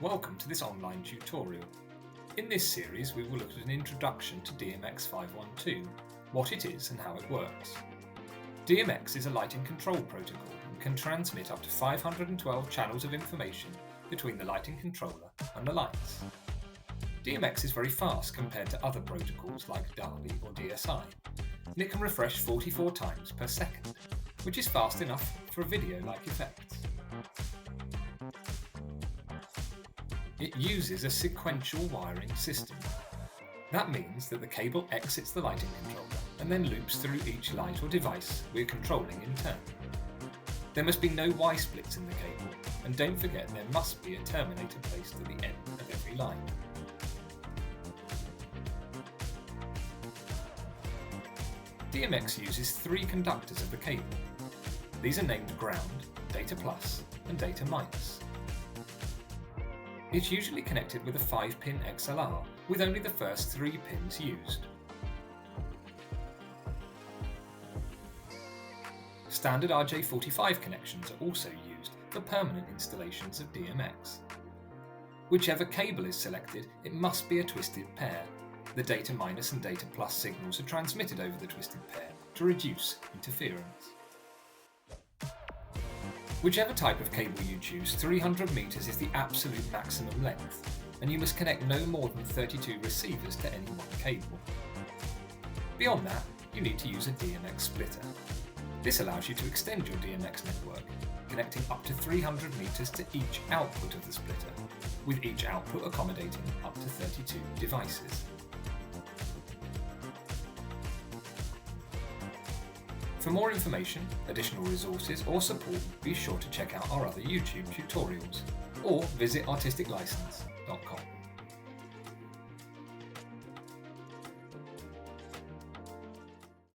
Welcome to this online tutorial. In this series we will look at an introduction to DMX 512, what it is and how it works. DMX is a lighting control protocol and can transmit up to 512 channels of information between the lighting controller and the lights. DMX is very fast compared to other protocols like DALI or DSI, and it can refresh 44 times per second, which is fast enough for video-like effects. It uses a sequential wiring system. That means that the cable exits the lighting controller and then loops through each light or device we're controlling in turn. There must be no Y splits in the cable, and don't forget there must be a terminator placed at the end of every line. DMX uses three conductors of the cable. These are named ground, data plus, and data minus. It's usually connected with a 5-pin XLR, with only the first 3 pins used. Standard RJ45 connections are also used for permanent installations of DMX. Whichever cable is selected, it must be a twisted pair. The data minus and data plus signals are transmitted over the twisted pair to reduce interference. Whichever type of cable you choose, 300 meters is the absolute maximum length, and you must connect no more than 32 receivers to any one cable. Beyond that, you need to use a DMX splitter. This allows you to extend your DMX network, connecting up to 300 meters to each output of the splitter, with each output accommodating up to 32 devices. For more information, additional resources or support, be sure to check out our other YouTube tutorials or visit artisticlicense.com.